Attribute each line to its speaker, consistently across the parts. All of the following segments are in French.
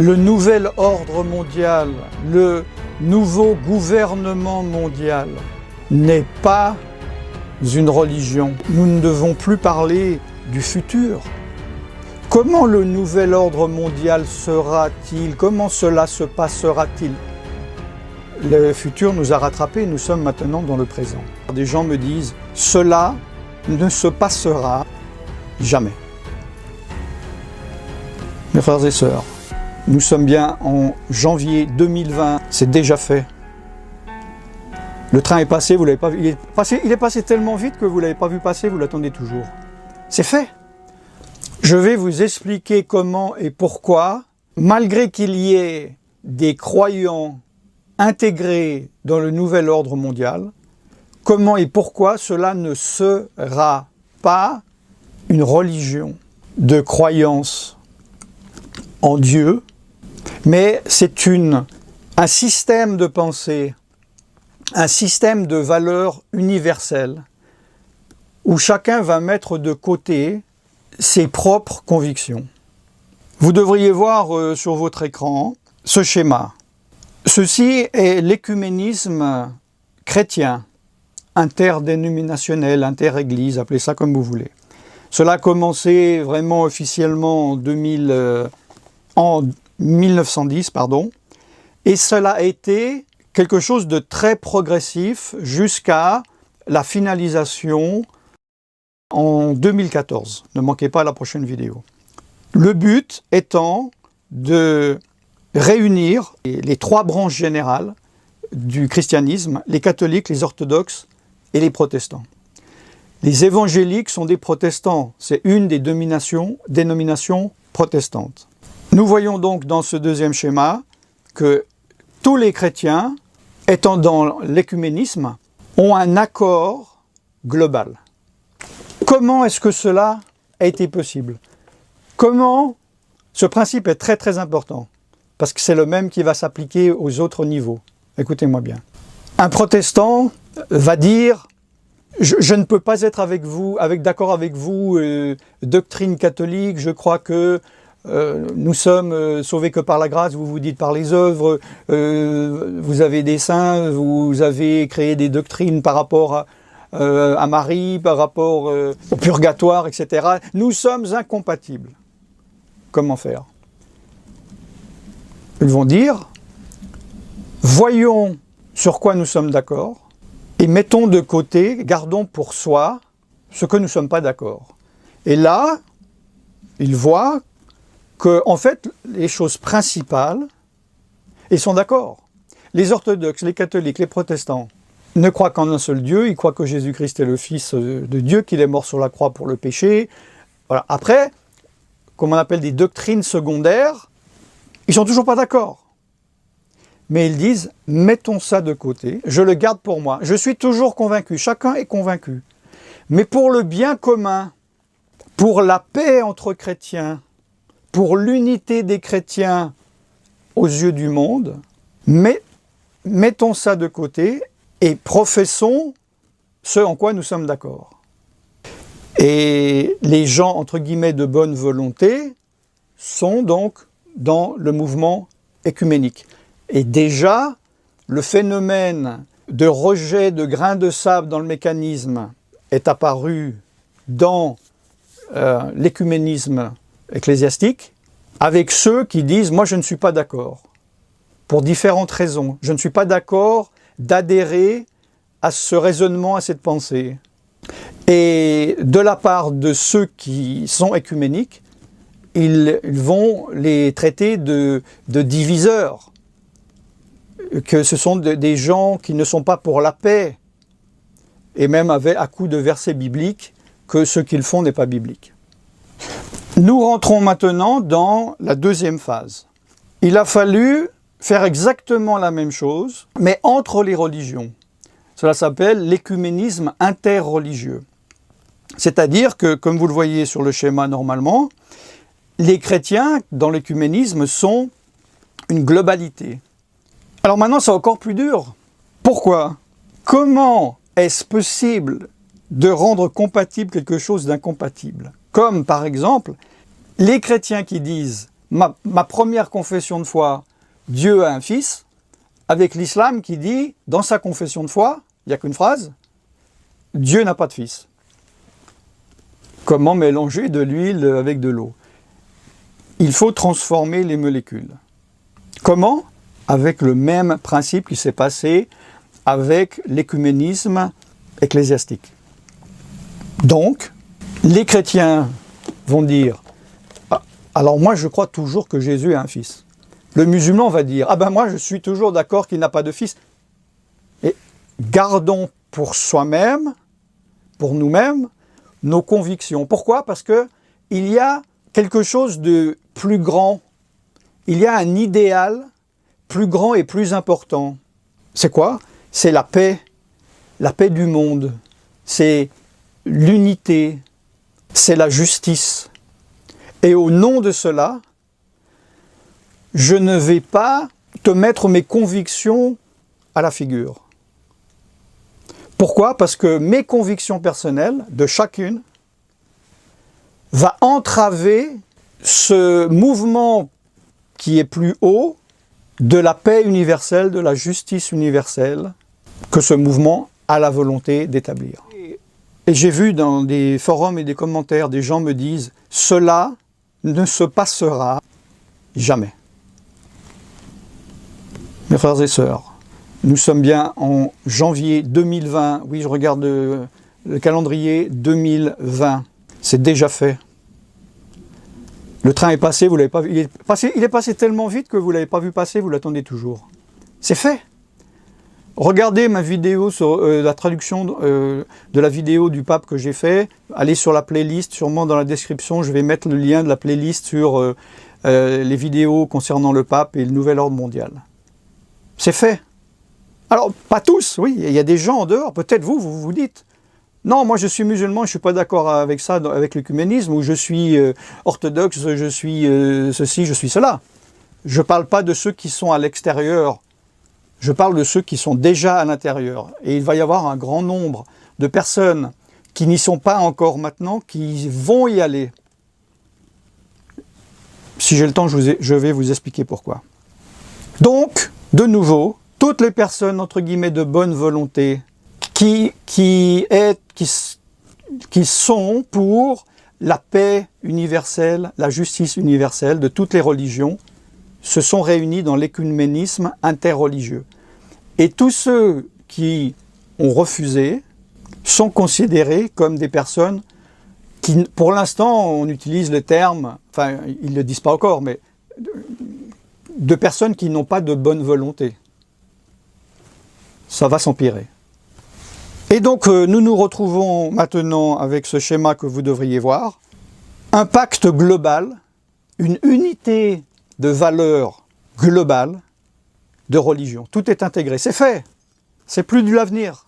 Speaker 1: Le nouvel ordre mondial, le nouveau gouvernement mondial n'est pas une religion. Nous ne devons plus parler du futur. Comment le nouvel ordre mondial sera-t-il? Comment cela se passera-t-il? Le futur nous a rattrapés, nous sommes maintenant dans le présent. Des gens me disent, cela ne se passera jamais. Mes frères et sœurs, nous sommes bien en janvier 2020, c'est déjà fait. Le train est passé, vous l'avez pas vu. Il est passé tellement vite que vous ne l'avez pas vu passer, vous l'attendez toujours. C'est fait. Je vais vous expliquer comment et pourquoi, malgré qu'il y ait des croyants intégrés dans le nouvel ordre mondial, comment et pourquoi cela ne sera pas une religion de croyance en Dieu, mais c'est un système de pensée, un système de valeurs universelles, où chacun va mettre de côté ses propres convictions. Vous devriez voir sur votre écran ce schéma. Ceci est l'écuménisme chrétien, interdénominationnel, inter-église, appelez ça comme vous voulez. Cela a commencé vraiment officiellement en 1910, et cela a été quelque chose de très progressif jusqu'à la finalisation en 2014. Ne manquez pas la prochaine vidéo. Le but étant de réunir les trois branches générales du christianisme, les catholiques, les orthodoxes et les protestants. Les évangéliques sont des protestants, c'est une des dénominations protestantes. Nous voyons donc dans ce deuxième schéma que tous les chrétiens, étant dans l'écuménisme, ont un accord global. Comment est-ce que cela a été possible? Comment? Ce principe est très très important, parce que c'est le même qui va s'appliquer aux autres niveaux. Écoutez-moi bien. Un protestant va dire « Je ne peux pas être d'accord avec vous, doctrine catholique, je crois que nous sommes sauvés que par la grâce, vous vous dites par les œuvres, vous avez des saints, vous avez créé des doctrines par rapport à Marie, par rapport au purgatoire, etc. Nous sommes incompatibles. » Comment faire? Ils vont dire, voyons sur quoi nous sommes d'accord et mettons de côté, gardons pour soi ce que nous ne sommes pas d'accord. Et là, ils voient que, en fait, les choses principales, ils sont d'accord. Les orthodoxes, les catholiques, les protestants ne croient qu'en un seul Dieu, ils croient que Jésus-Christ est le Fils de Dieu, qu'il est mort sur la croix pour le péché. Voilà. Après, comme on appelle des doctrines secondaires, ils ne sont toujours pas d'accord. Mais ils disent, mettons ça de côté, je le garde pour moi. Je suis toujours convaincu, chacun est convaincu. Mais pour le bien commun, pour la paix entre chrétiens, pour l'unité des chrétiens aux yeux du monde, mettons ça de côté et professons ce en quoi nous sommes d'accord. Et les gens, entre guillemets, de bonne volonté sont donc dans le mouvement écuménique. Et déjà, le phénomène de rejet de grains de sable dans le mécanisme est apparu dans l'écuménisme ecclésiastique, avec ceux qui disent « moi je ne suis pas d'accord », pour différentes raisons. Je ne suis pas d'accord d'adhérer à ce raisonnement, à cette pensée. Et de la part de ceux qui sont écuméniques, ils vont les traiter de diviseurs, que ce sont des gens qui ne sont pas pour la paix, et même à coup de versets bibliques, que ce qu'ils font n'est pas biblique. Nous rentrons maintenant dans la deuxième phase. Il a fallu faire exactement la même chose, mais entre les religions. Cela s'appelle l'écuménisme interreligieux. C'est-à-dire que, comme vous le voyez sur le schéma normalement, les chrétiens, dans l'écuménisme, sont une globalité. Alors maintenant, c'est encore plus dur. Pourquoi? Comment est-ce possible de rendre compatible quelque chose d'incompatible? Comme, par exemple, les chrétiens qui disent ma première confession de foi, Dieu a un fils, avec l'islam qui dit, dans sa confession de foi, il n'y a qu'une phrase, Dieu n'a pas de fils. Comment mélanger de l'huile avec de l'eau? Il faut transformer les molécules. Comment? Avec le même principe qui s'est passé avec l'écuménisme ecclésiastique. Donc, les chrétiens vont dire, ah, alors moi je crois toujours que Jésus a un fils. Le musulman va dire, ah ben moi je suis toujours d'accord qu'il n'a pas de fils. Et gardons pour soi-même, pour nous-mêmes, nos convictions. Pourquoi? Parce que il y a quelque chose de plus grand. Il y a un idéal plus grand et plus important. C'est quoi? C'est la paix du monde. C'est l'unité. C'est la justice. Et au nom de cela, je ne vais pas te mettre mes convictions à la figure. Pourquoi? Parce que mes convictions personnelles, de chacune, va entraver ce mouvement qui est plus haut de la paix universelle, de la justice universelle, que ce mouvement a la volonté d'établir. Et j'ai vu dans des forums et des commentaires, des gens me disent « Cela ne se passera jamais ». Mes frères et sœurs, nous sommes bien en janvier 2020. Oui, je regarde le calendrier 2020. C'est déjà fait. Le train est passé, vous l'avez pas vu. Il est passé tellement vite que vous ne l'avez pas vu passer, vous l'attendez toujours. C'est fait. Regardez ma vidéo sur la traduction de la vidéo du pape que j'ai fait. Allez sur la playlist, sûrement dans la description, je vais mettre le lien de la playlist sur les vidéos concernant le pape et le nouvel ordre mondial. C'est fait. Alors, pas tous, oui, il y a des gens en dehors, peut-être vous dites, non, moi je suis musulman, je ne suis pas d'accord avec ça, avec l'œcuménisme, ou je suis orthodoxe, je suis ceci, je suis cela. Je ne parle pas de ceux qui sont à l'extérieur, je parle de ceux qui sont déjà à l'intérieur. Et il va y avoir un grand nombre de personnes qui n'y sont pas encore maintenant, qui vont y aller. Si j'ai le temps, je vais vous expliquer pourquoi. Donc, de nouveau, toutes les personnes, entre guillemets, de bonne volonté, qui sont pour la paix universelle, la justice universelle de toutes les religions, se sont réunis dans l'écuménisme interreligieux. Et tous ceux qui ont refusé sont considérés comme des personnes qui, pour l'instant, on utilise le terme, enfin, ils ne le disent pas encore, mais de personnes qui n'ont pas de bonne volonté. Ça va s'empirer. Et donc, nous nous retrouvons maintenant avec ce schéma que vous devriez voir. Un pacte global, une unité de valeurs globale de religion. Tout est intégré. C'est fait. C'est plus de l'avenir.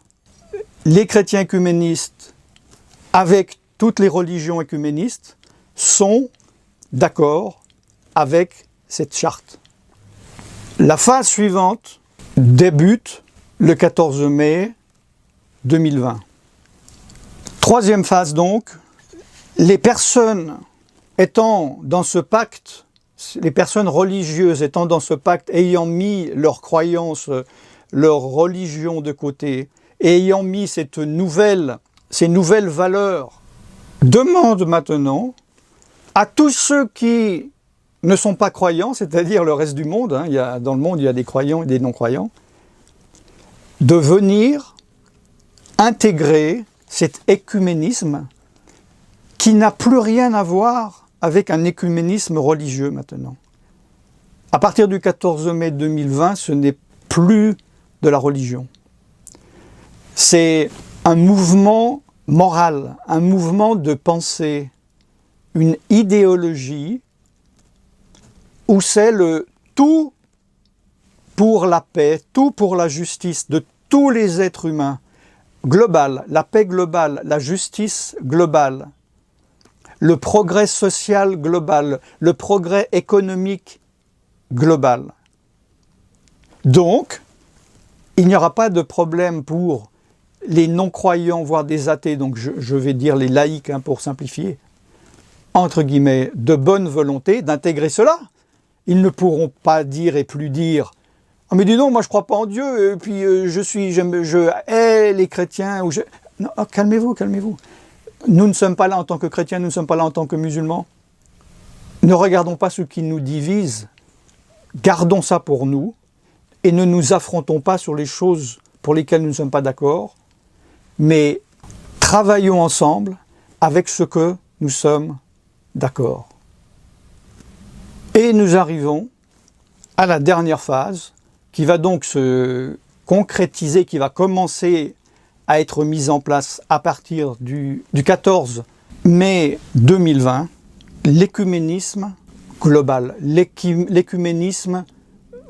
Speaker 1: Les chrétiens œcuménistes, avec toutes les religions œcuménistes, sont d'accord avec cette charte. La phase suivante débute le 14 mai 2020. Troisième phase donc, les personnes étant dans ce pacte, les personnes religieuses étant dans ce pacte, ayant mis leurs croyances, leur religion de côté, et ayant mis ces nouvelles valeurs, demandent maintenant à tous ceux qui ne sont pas croyants, c'est-à-dire le reste du monde, hein, dans le monde il y a des croyants et des non-croyants, de venir intégrer cet écuménisme qui n'a plus rien à voir avec un écuménisme religieux maintenant. À partir du 14 mai 2020, ce n'est plus de la religion. C'est un mouvement moral, un mouvement de pensée, une idéologie où c'est le tout pour la paix, tout pour la justice de tous les êtres humains, global, la paix globale, la justice globale, le progrès social global, le progrès économique global. Donc, il n'y aura pas de problème pour les non-croyants, voire des athées, donc je vais dire les laïcs pour simplifier, entre guillemets, de bonne volonté d'intégrer cela. ils ne pourront pas dire et plus dire « Ah mais dis donc, moi je crois pas en Dieu, et puis je hais les chrétiens. » Non, oh, calmez-vous, calmez-vous. Nous ne sommes pas là en tant que chrétiens, nous ne sommes pas là en tant que musulmans. Ne regardons pas ce qui nous divise, gardons ça pour nous, et ne nous affrontons pas sur les choses pour lesquelles nous ne sommes pas d'accord, mais travaillons ensemble avec ce que nous sommes d'accord. Et nous arrivons à la dernière phase, qui va donc se concrétiser, qui va commencer à être mise en place à partir du 14 mai 2020, l'écuménisme global, l'écuménisme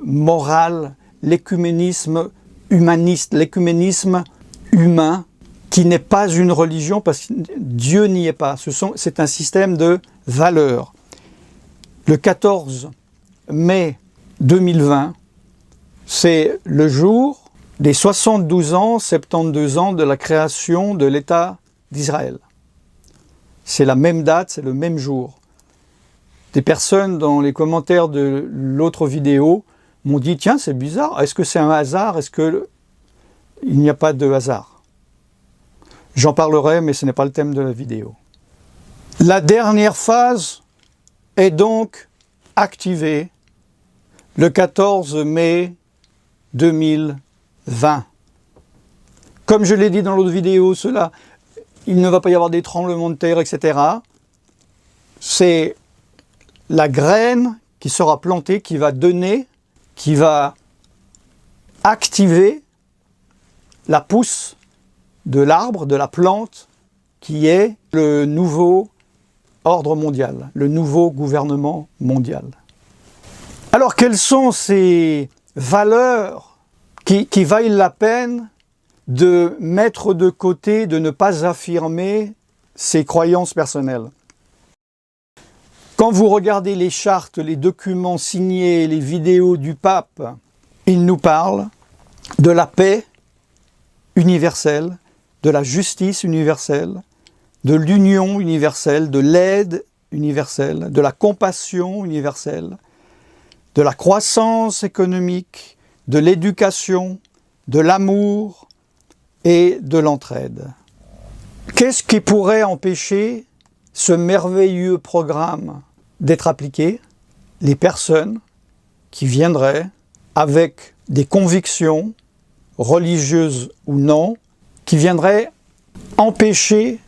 Speaker 1: moral, l'écuménisme humaniste, l'écuménisme humain, qui n'est pas une religion parce que Dieu n'y est pas. C'est un système de valeurs. Le 14 mai 2020, c'est le jour des 72 ans, 72 ans de la création de l'État d'Israël. C'est la même date, c'est le même jour. Des personnes dans les commentaires de l'autre vidéo m'ont dit « Tiens, c'est bizarre, est-ce que c'est un hasard? Est-ce qu'il n'y a pas de hasard ?» J'en parlerai, mais ce n'est pas le thème de la vidéo. La dernière phase est donc activée le 14 mai 2020. Comme je l'ai dit dans l'autre vidéo, il ne va pas y avoir des tremblements de terre, etc. C'est la graine qui sera plantée, qui va donner, qui va activer la pousse de l'arbre, de la plante, qui est le nouveau ordre mondial, le nouveau gouvernement mondial. Alors, quelles sont ces valeurs qui valent la peine de mettre de côté, de ne pas affirmer ses croyances personnelles? Quand vous regardez les chartes, les documents signés, les vidéos du pape, il nous parle de la paix universelle, de la justice universelle, de l'union universelle, de l'aide universelle, de la compassion universelle, de la croissance économique, de l'éducation, de l'amour et de l'entraide. Qu'est-ce qui pourrait empêcher ce merveilleux programme d'être appliqué? Les personnes qui viendraient avec des convictions, religieuses ou non, qui viendraient empêcher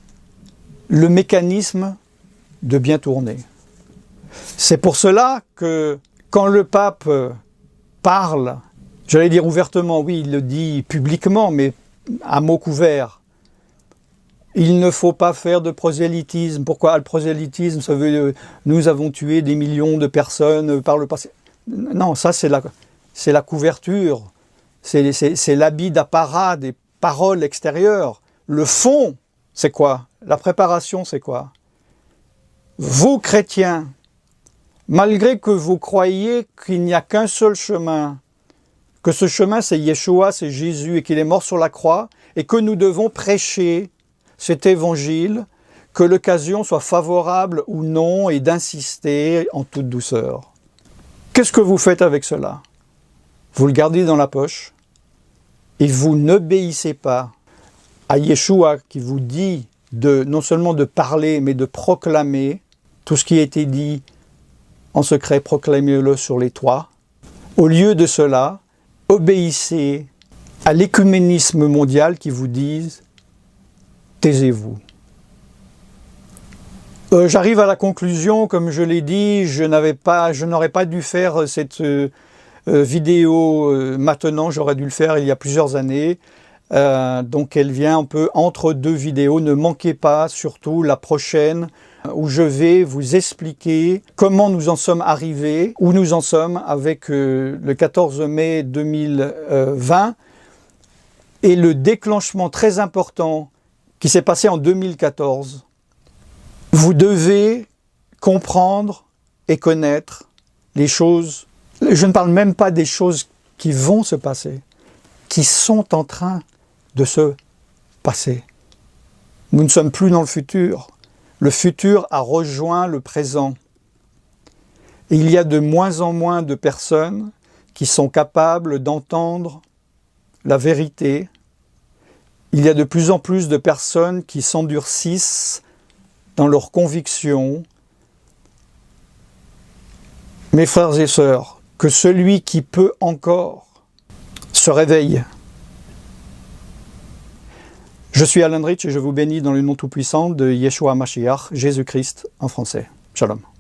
Speaker 1: le mécanisme de bien tourner. C'est pour cela que quand le pape parle, j'allais dire ouvertement, oui, il le dit publiquement, mais à mots couverts, il ne faut pas faire de prosélytisme. Pourquoi? Le prosélytisme, ça veut nous avons tué des millions de personnes par le passé. Non, ça c'est la couverture, c'est l'habit d'apparat des paroles extérieures. Le fond, c'est quoi? La préparation, c'est quoi? Vous, chrétiens, malgré que vous croyez qu'il n'y a qu'un seul chemin, que ce chemin c'est Yeshua, c'est Jésus, et qu'il est mort sur la croix, et que nous devons prêcher cet évangile, que l'occasion soit favorable ou non, et d'insister en toute douceur. Qu'est-ce que vous faites avec cela? Vous le gardez dans la poche, et vous n'obéissez pas à Yeshua qui vous dit non seulement de parler, mais de proclamer tout ce qui a été dit en secret, proclamez-le sur les toits. Au lieu de cela, obéissez à l'écuménisme mondial qui vous dit « taisez-vous ». J'arrive à la conclusion, comme je l'ai dit, je n'aurais pas dû faire cette vidéo maintenant, j'aurais dû le faire il y a plusieurs années. Donc elle vient un peu entre deux vidéos. Ne manquez pas surtout la prochaine où je vais vous expliquer comment nous en sommes arrivés, où nous en sommes avec le 14 mai 2020 et le déclenchement très important qui s'est passé en 2014. Vous devez comprendre et connaître les choses. Je ne parle même pas des choses qui vont se passer, qui sont en train de se passer. Nous ne sommes plus dans le futur. Le futur a rejoint le présent. Et il y a de moins en moins de personnes qui sont capables d'entendre la vérité. Il y a de plus en plus de personnes qui s'endurcissent dans leurs convictions. Mes frères et sœurs, que celui qui peut encore se réveille. Je suis Alan Rich et je vous bénis dans le nom tout-puissant de Yeshua Mashiach, Jésus-Christ en français. Shalom.